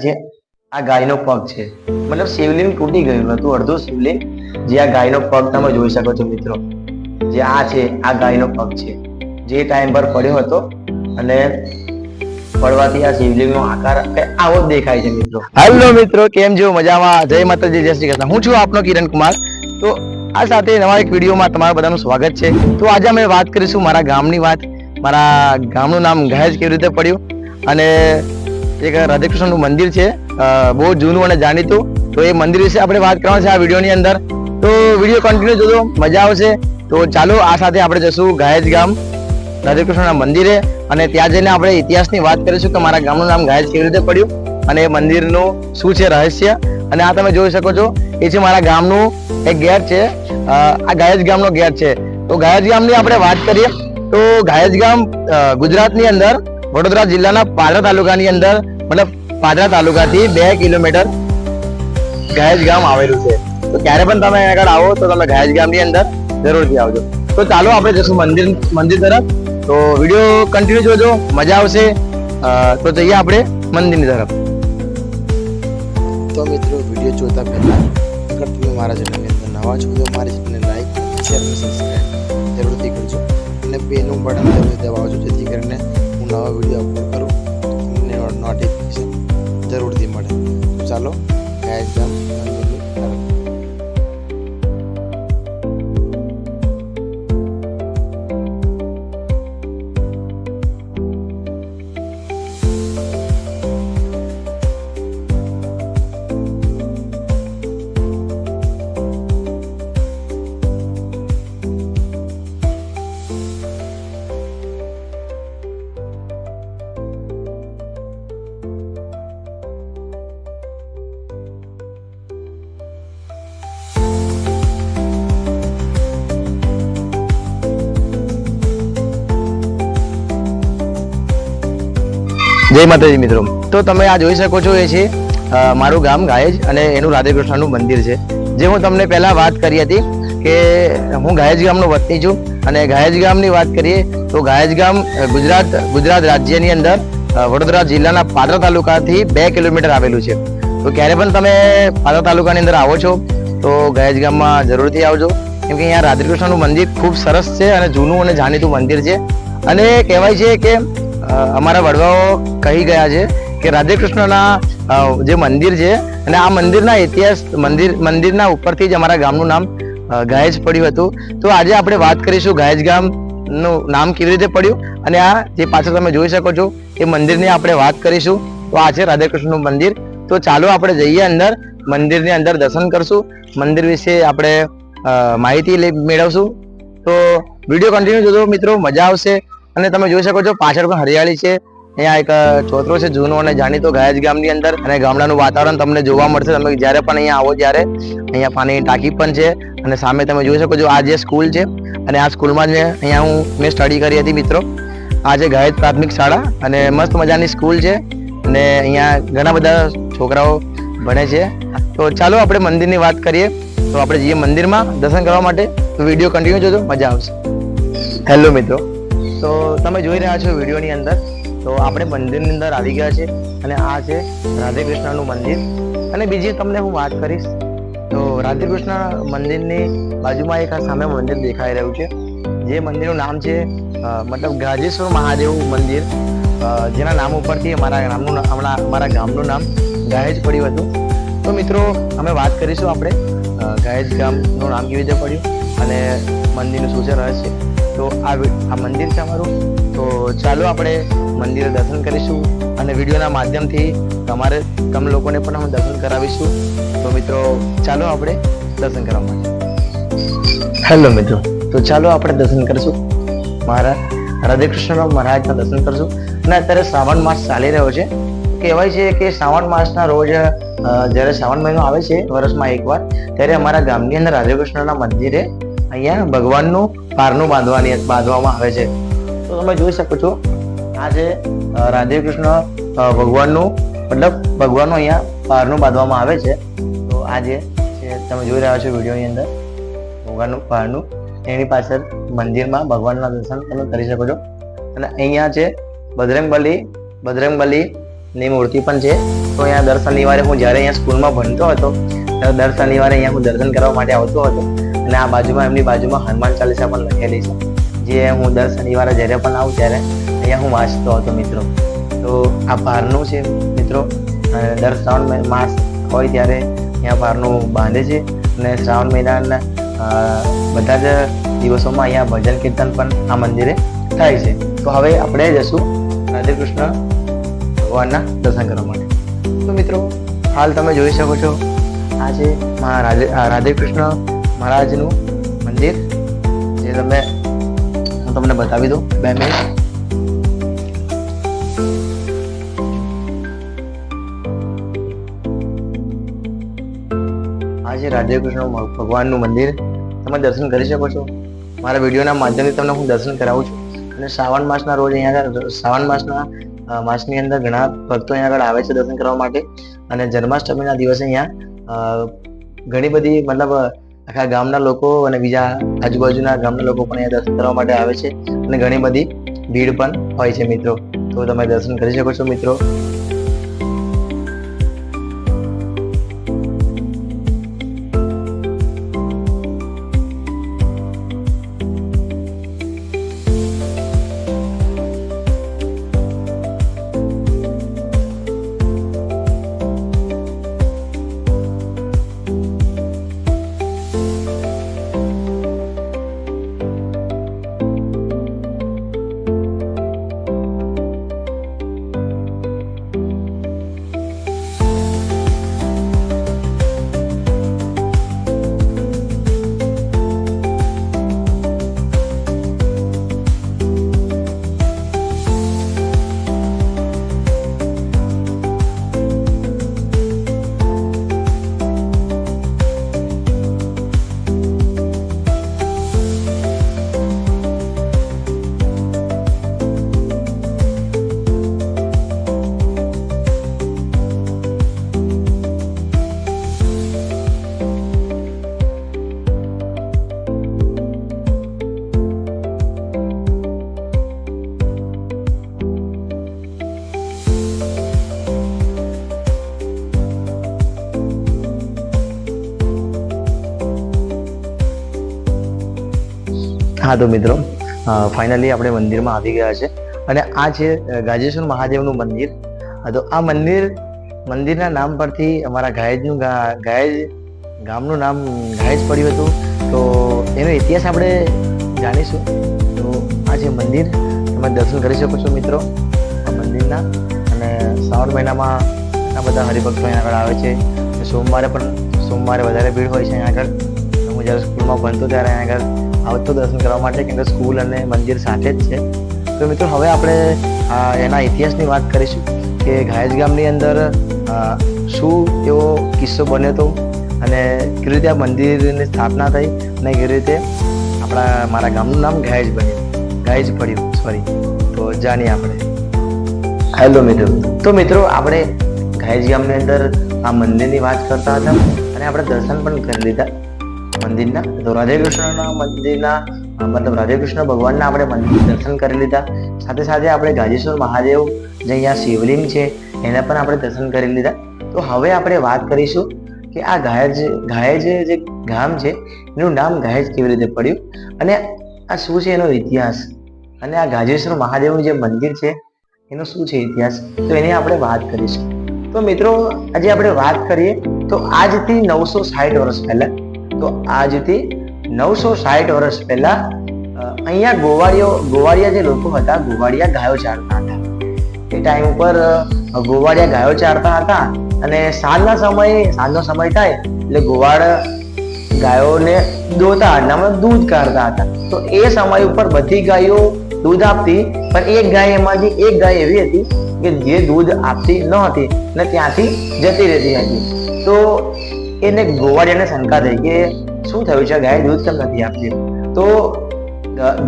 જે આ ગાયનો પગ છે, મતલબ શિવલિંગ તૂટી ગયું હતું, અડધું શિવલિંગ. જે આ ગાયનો પગ તમે જોઈ શકો છો મિત્રો, જે આ છે આ ગાયનો પગ છે, જે ટાઈમ પર પડ્યો હતો અને પડવાથી આ શિવલિંગનો આકાર આવો જ દેખાય છે મિત્રો. હેલો મિત્રો, કેમ છો? મજામાં? જય માતાજી, જય શ્રી કૃષ્ણ. હું છું આપનો કિરણ કુમાર. તો આ સાથે નવા એક વિડીયોમાં તમારા બધાનું સ્વાગત છે. તો આજે અમે વાત કરીશું મારા ગામની વાત. મારા ગામનું નામ ગહેજ કેવી રીતે પડ્યું, અને એક રાધાકૃષ્ણનું મંદિર છે, બહુ જૂનું અને જાણીતું. તો એ મંદિર વિશે આપણે વાત કરવાની છે આ વિડીયોની અંદર. તો વિડીયો કન્ટિન્યુ જોજો, મજા આવશે. તો ચાલો આ સાથે આપણે જશું ગહેજ ગામ રાધાકૃષ્ણના મંદિરે, અને ત્યાં જઈને આપણે ઇતિહાસની વાત કરીશું કે મારા ગામનું નામ ગહેજ કેવી રીતે પડ્યું અને એ મંદિરનું શું છે રહસ્ય. અને આ તમે જોઈ શકો છો, એ છે મારા ગામનું એક ગેટ છે. આ ગહેજ ગામનો ગેટ છે. તો ગહેજ ગામની આપણે વાત કરીએ તો ગહેજ ગામ ગુજરાતની અંદર વડોદરા જિલ્લાના પાદરા તાલુકાની અંદર, મતલબ પાદરા તાલુકાથી 2 કિલોમીટર ગહેજ ગામ આવેલું છે. તો ક્યારે પણ તમે આગળ આવો તો તમે ગહેજ ગામની અંદર જરૂરથી આવજો. તો ચાલો આપણે જશું મંદિર તરફ. તો વિડીયો કન્ટિન્યુ જોજો, મજા આવશે. તો જઈએ આપણે મંદિરની તરફ. તો મિત્રો, વિડીયો જોતા પહેલા અગર તમે મારા ચેનલની અંદર નવા છો તો મારી ચેનલને લાઈક, શેર અને સબસ્ક્રાઈબ જરૂરથી કરજો, અને બેલનું બટન જરૂરથી દબાવજો, જેથી કરીને હું નવા વિડીયો અપલોડ કરું તમને નોટિફિકેશન જરૂરથી મળે. તો ચાલો ગહેજ ગામ મંદિરની તરફ. જય માતાજી મિત્રો. તો તમે આ જોઈ શકો છો, એ છે મારું ગામ ગહેજ, અને એનું રાધાકૃષ્ણનું મંદિર છે. જે હું તમને પહેલા વાત કરી હતી કે હું ગહેજ ગામનો વતની છું. અને ગહેજ ગામની વાત કરીએ તો ગહેજ ગામ ગુજરાત રાજ્યની અંદર વડોદરા જિલ્લાના પાદરા તાલુકાથી 2 કિલોમીટર આવેલું છે. તો ક્યારે પણ તમે પાદરા તાલુકાની અંદર આવો છો તો ગહેજ ગામમાં જરૂરથી આવજો, કેમ કે અહીંયા રાધાકૃષ્ણનું મંદિર ખૂબ સરસ છે અને જૂનું અને જાણીતું મંદિર છે. અને કહેવાય છે કે અમારા વડવાઓ કહી ગયા છે કે રાધાકૃષ્ણના જે મંદિર છે, અને આ મંદિરના ઇતિહાસ, મંદિરના ઉપરથી જ અમારા ગામનું નામ ગહેજ પડ્યું હતું. તો આજે આપણે વાત કરીશું ગહેજ ગામનું નામ કેવી રીતે પડ્યું, અને આ જે પાછળ તમે જોઈ શકો છો એ મંદિરની આપણે વાત કરીશું. તો આ છે રાધાકૃષ્ણનું મંદિર. તો ચાલો આપણે જઈએ અંદર, મંદિરની અંદર દર્શન કરશું, મંદિર વિશે આપણે માહિતી મેળવશું. તો વિડીયો કન્ટિન્યુ જોજો મિત્રો, મજા આવશે. અને તમે જોઈ શકો છો પાછળ પણ હરિયાળી છે. અહીંયા એક ચોતરો છે જૂનો અને જાણીતો ગહેજ ગામની અંદર, અને ગામડાનું વાતાવરણ તમને જોવા મળશે તમે જ્યારે પણ અહીંયા આવો ત્યારે. અહીંયા પાણીની ટાંકી પણ છે, અને સામે તમે જોઈ શકો છો આ જે સ્કૂલ છે, અને આ સ્કૂલમાં જ મેં સ્ટડી કરી હતી મિત્રો. આ છે ગહેજ પ્રાથમિક શાળા, અને મસ્ત મજાની સ્કૂલ છે, અને અહીંયા ઘણા બધા છોકરાઓ ભણે છે. તો ચાલો આપણે મંદિરની વાત કરીએ. તો આપણે જઈએ મંદિરમાં દર્શન કરવા માટે. તો વિડીયો કન્ટિન્યુ જોજો, મજા આવશે. હેલો મિત્રો, તો તમે જોઈ રહ્યા છો વિડીયોની અંદર, તો આપણે મંદિરની અંદર આવી ગયા છે, અને આ છે રાધાકૃષ્ણનું મંદિર. અને બીજી તમને હું વાત કરીશ તો રાધાકૃષ્ણ મંદિરની બાજુમાં એક આ સામે મંદિર દેખાઈ રહ્યું છે, જે મંદિરનું નામ છે મતલબ ગાજેશ્વર મહાદેવ મંદિર, જેના નામ ઉપરથી અમારા ગામનું નામ ગહેજ પડ્યું હતું. તો મિત્રો, અમે વાત કરીશું આપણે ગહેજ ગામનું નામ કેવી રીતે પડ્યું અને મંદિરનું શું છે રહસ્ય. તો આ મંદિર છે અમારું. તો ચાલો આપણે મંદિરે દર્શન કરીશું, અને વિડીયોના માધ્યમથી તમે લોકોને પણ અમે દર્શન કરાવીશું. તો મિત્રો, ચાલો આપણે દર્શન કરવા માટે. હેલો મિત્રો, તો ચાલો આપણે દર્શન કરીશું, મારા રાધાકૃષ્ણ મહારાજના દર્શન કરીશું. અને અત્યારે શ્રાવણ માસ ચાલી રહ્યો છે. કહેવાય છે કે શ્રાવણ માસના રોજ જ્યારે શ્રાવણ મહિનો આવે છે વર્ષમાં એકવાર, ત્યારે અમારા ગામની અંદર રાધાકૃષ્ણના મંદિરે અહીંયા ભગવાનનું પારણું બાંધવામાં આવે છે. તો તમે જોઈ શકો છો, આ છે રાધાકૃષ્ણ ભગવાનનું, મતલબ ભગવાનનું અહીંયા પારણું બાંધવામાં આવે છે. તો આ જે તમે જોઈ રહ્યા છો વિડીયોની અંદર ભગવાનનું પારણું, એની પાછળ મંદિરમાં ભગવાનના દર્શન તમે કરી શકો છો. અને અહીંયા છે બજરંગબલી ની મૂર્તિ પણ છે. તો અહીંયા દર શનિવારે હું જ્યારે અહીંયા સ્કૂલમાં ભણતો હતો ત્યારે દર શનિવારે અહીંયા હું દર્શન કરવા માટે આવતો હતો. અને આ બાજુમાં એમની બાજુમાં હનુમાન ચાલીસા પણ લખેલી છે, જે હું દર શનિવારે જ્યારે પણ આવું ત્યારે અહીંયા હું વાંચતો હતો મિત્રો. તો આ ભારનું છે મિત્રો, દર શ્રાવણ માસ હોય ત્યારે અહીંયા ભારનું બાંધે છે. અને શ્રાવણ મહિનાના બધા જ દિવસોમાં અહીંયા ભજન કીર્તન પણ આ મંદિરે થાય છે. તો હવે આપણે જશું રાધે કૃષ્ણ ભગવાનના દર્શન કરવા માટે. તો મિત્રો હાલ તમે જોઈ શકો છો, આ છે રાધે કૃષ્ણ મહારાજનું મંદિર, જે હું તમને બતાવી દઉં 2 મિનિટ. આ છે રાધે કૃષ્ણ ભગવાનનું મંદિર, તમે દર્શન કરી શકો છો. મારા વિડીયોના માધ્યમથી તમને હું દર્શન કરાવું છું. અને શ્રાવણ માસના રોજ અહીંયા શ્રાવણ માસની અંદર ઘણા ભક્તો અહીંયા આગળ આવે છે દર્શન કરવા માટે. અને જન્માષ્ટમીના દિવસે અહીંયા ઘણી બધી મતલબ આખા ગામના લોકો અને બીજા આજુબાજુના ગામના લોકો પણ અહીંયા દર્શન કરવા માટે આવે છે. અને ઘણી બધી ભીડ પણ હોય છે મિત્રો. તો તમે દર્શન કરી શકો છો મિત્રો. હા તો મિત્રો ફાઇનલી આપણે મંદિરમાં આવી ગયા છે. અને આ છે ગાજેશ્વર મહાદેવનું મંદિર. તો આ મંદિરના નામ પરથી અમારા ગાયજ ગામનું નામ ગાયજ પડ્યું હતું. તો એનો ઇતિહાસ આપણે જાણીશું. તો આ છે મંદિર, તમે દર્શન કરી શકો છો મિત્રો આ મંદિરના. અને શ્રાવણ મહિનામાં ઘણા બધા હરિભક્તો અહીંયા આગળ આવે છે. સોમવારે વધારે ભીડ હોય છે અહીંયા આગળ. હું જ્યારે સ્કૂલમાં ભણતો ત્યારે અહીંયા આગળ આવતો દર્શન કરવા માટે, કેમ કે સ્કૂલ અને મંદિર સાથે જ છે. તો મિત્રો હવે આપણે એના ઇતિહાસની વાત કરીશું કે ગાયજ ગામની અંદર શું એવો કિસ્સો બન્યો હતો અને કેવી રીતે આ મંદિરની સ્થાપના થઈ અને કેવી રીતે મારા ગામનું નામ ગાયજ પડ્યું. તો જાણીએ આપણે. હેલો મિત્રો, તો મિત્રો આપણે ગાયજ ગામની અંદર આ મંદિરની વાત કરતા હતા અને આપણે દર્શન પણ કરી લીધા મંદિરના. તો રાધે કૃષ્ણના મંદિરના મતલબ રાધે કૃષ્ણ ભગવાનના આપણે મંદિર દર્શન કરી લીધા. સાથે સાથે આપણે ગાજેશ્વર મહાદેવ જે અહીંયા શિવલિંગ છે એના પણ આપણે દર્શન કરી લીધા. તો હવે આપણે વાત કરીશું કે આ ગાયજ જે ગામ છે એનું નામ ગાયજ કેવી રીતે પડ્યું અને આ શું છે એનો ઇતિહાસ, અને આ ગાજેશ્વર મહાદેવનું જે મંદિર છે એનો શું છે ઇતિહાસ, તો એની આપણે વાત કરીશું. તો મિત્રો આજે આપણે વાત કરીએ તો આજથી 960 વર્ષ પહેલા અહીંયા ગોવાળિયા જે લોકો હતા, ગોવાળિયા ગાયો ચારતા હતા. એ ટાઈમ ઉપર ગોવાળિયા ગાયો ચારતા હતા અને સાંજનો સમય થાય એટલે ગોવાળ ગાયોને દોતા હતા, દૂધ કાઢતા હતા. તો એ સમય ઉપર બધી ગાયો દૂધ આપતી, પણ એક ગાય એવી હતી કે જે દૂધ આપતી ન હતી અને ત્યાંથી જતી રહેતી હતી. તો એને ગોવાળિયાને શંકા થઈ કે શું થયું છે, ગાય દૂધ કેમ નથી આપતી. તો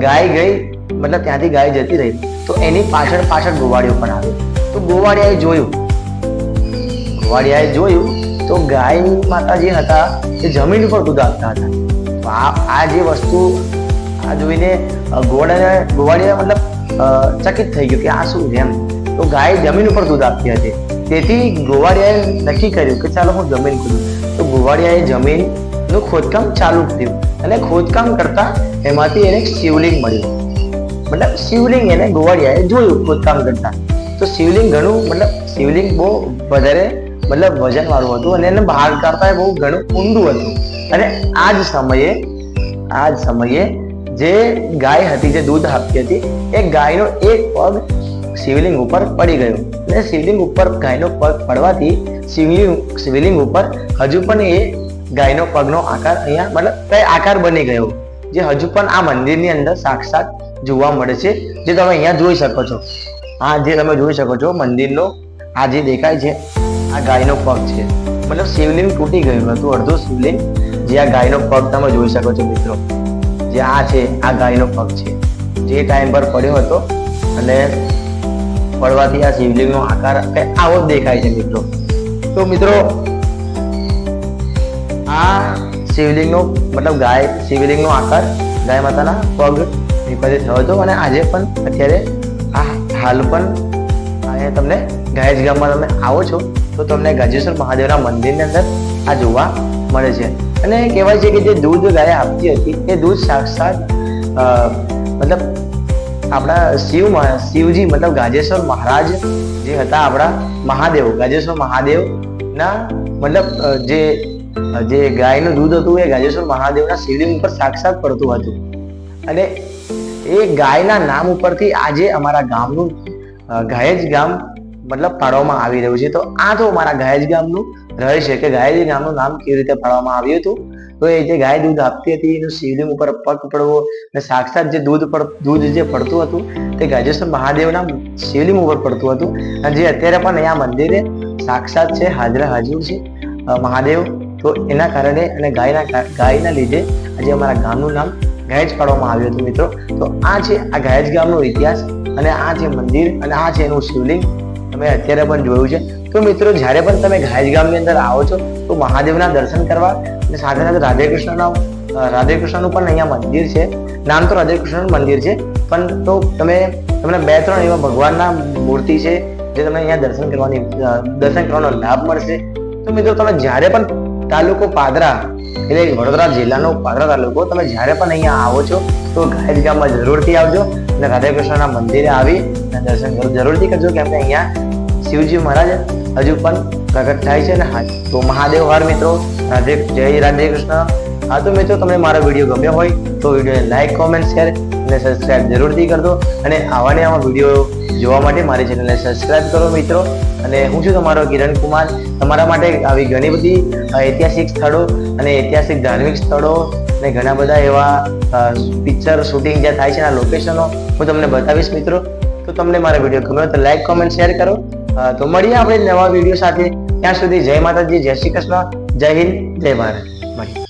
ગાય ગઈ, મતલબ ત્યાંથી ગાય જતી રહી. તો એની પાછળ ગોવાળીઓ પણ આવ્યો. તો ગોવાળિયાએ જોયું તો ગાય માતા જે હતા એ જમીન ઉપર દૂધ આપતા હતા. તો આ જે વસ્તુ જોઈને ગોવાળિયા મતલબ ચકિત થઈ ગયું કે આ શું છે એમ. તો ગાય જમીન ઉપર દૂધ આપતી હતી. તેથી ગોવાળિયાએ નક્કી કર્યું કે ચાલો હું જમીન ખોદું. તો ગોવાળિયાએ જમીનનું ખોદકામ ચાલુ કર્યું અને ખોદકામ કરતા એમાંથી એને એક શિવલિંગ મળ્યું. મતલબ શિવલિંગ એને ગોવાળિયાએ જોયું ખોદકામ કરતા. તો શિવલિંગ શિવલિંગ બહુ વધારે વજન વાળું હતું અને એને બહાર કાઢતા બહુ ઘણું ઊંડું હતું. અને આ જ સમયે જે ગાય હતી, જે દૂધ આપતી હતી, એ ગાયનો એક પગ શિવલિંગ ઉપર પડી ગયો. અને શિવલિંગ ઉપર ગાયનો પગ પડવાથી શિવલિંગ ઉપર હજુ પણ એ ગાયનો પગનો આકાર કઈ આકાર બની ગયો, જે હજુ પણ આ મંદિરની અંદર સાક્ષાત જોવા મળે છે, જે તમે અહીંયા જોઈ શકો છો. જે તમે જોઈ શકો છો મંદિરનો આ જે દેખાય છે, આ ગાયનો પગ છે. શિવલિંગ તૂટી ગયું હતું, અડધું શિવલિંગ, જે આ ગાયનો પગ તમે જોઈ શકો છો મિત્રો. જે આ છે, આ ગાયનો પગ છે, જે ટાઈમ પર પડ્યો હતો અને પડવાથી આ શિવલિંગનો આકાર આવો જ દેખાય છે મિત્રો. તો મિત્રો આ શિવલિંગનો શિવલિંગનો આકાર ગાય માતાના પગ નીકળે થયો હતો. અને આજે પણ અત્યારે હાલ પણ અહીંયા તમને ગાયજ ગામમાં તમે આવો છો તો તમને ગાજેશ્વર મહાદેવના મંદિરની અંદર આ જોવા મળે છે. અને કહેવાય છે કે જે દૂધ ગાય આપતી હતી એ દૂધ સાક્ષાત આપણા શિવજી ગાજેશ્વર મહારાજ જે હતા, આપણા મહાદેવ, ગાજેશ્વર મહાદેવના જે ગાયનું દૂધ હતું એ ગાજેશ્વર મહાદેવના શિવલિંગ ઉપર સાક્ષાત પડતું હતું. અને એ ગાયના નામ ઉપરથી આજે અમારા ગામનું ગાયજ ગામ પાડવામાં આવી રહ્યું છે. તો આ તો અમારા ગાયજ ગામનું રહસ્ય કે ગાયજ ગામનું નામ કેવી રીતે પાડવામાં આવ્યું હતું. તો એ જે ગાય દૂધ આપતી હતી એનું શિવલિંગ ઉપર પગ પડવો અને સાક્ષાત જે દૂધ જે પડતું હતું તે ગાજેશ્વર મહાદેવના શિવલિંગ ઉપર પડતું હતું. અને જે અત્યારે પણ અહીંયા મંદિરે સાક્ષાત છે, હાજર છે મહાદેવ. તો એના કારણે અને ગાયના લીધે આજે અમારા ગામનું નામ ગાયજ પાડવામાં આવ્યું હતું મિત્રો. તો આ છે આ ગાયજ ગામનો ઇતિહાસ અને આ છે મંદિર અને આ છે એનું શિવલિંગ, તમે અત્યારે પણ જોયું છે. તો મિત્રો જ્યારે પણ તમે ગાયજ ગામની અંદર આવો છો તો મહાદેવના દર્શન કરવા અને સાથે સાથે રાધેકૃષ્ણનું પણ અહીંયા મંદિર છે. નામ તો રાધેકૃષ્ણનું મંદિર છે, પણ તો તમને 2-3 એવા ભગવાનના મૂર્તિ છે જે તમને અહીંયા દર્શન કરવાનો લાભ મળશે. તો મિત્રો તમે જ્યારે પણ તાલુકો પાદરા, એટલે વડોદરા જિલ્લાનો પાદરા તાલુકો, તમે જ્યારે પણ અહીંયા આવો છો તો ગાયજ ગામમાં જરૂરથી આવજો અને રાધેકૃષ્ણના મંદિરે આવી અને દર્શન જરૂરથી કરજો, કેમ કે અહીંયા શિવજી મહારાજ હજુ પણ પ્રગટ થાય છે. અને તો મહાદેવ હર મિત્રો, જય રાધેકૃષ્ણ. હા તો મિત્રો તમને મારો વિડીયો ગમ્યો હોય તો વિડીયોને લાઈક, કોમેન્ટ, શેર અને સબસ્ક્રાઇબ જરૂરથી કરજો. અને આવા વિડીયો જોવા માટે મારી ચેનલને સબસ્ક્રાઇબ કરો મિત્રો. અને હું છું તમારો કિરણ કુમાર. તમારા માટે આવી ઘણી બધી ઐતિહાસિક સ્થળો અને ઐતિહાસિક ધાર્મિક સ્થળો અને ઘણા બધા એવા પિક્ચર શૂટિંગ જ્યાં થાય છે એના લોકેશનો હું તમને બતાવીશ મિત્રો. તો તમને મારો વિડીયો ગમ્યો તો લાઈક, કોમેન્ટ, શેર કરો. તો મળીએ આપણે નવા વિડીયો સાથે. ત્યાં સુધી જય માતાજી, જય શ્રી કૃષ્ણ, જય હિન્દ, જય ભારત. મળીએ.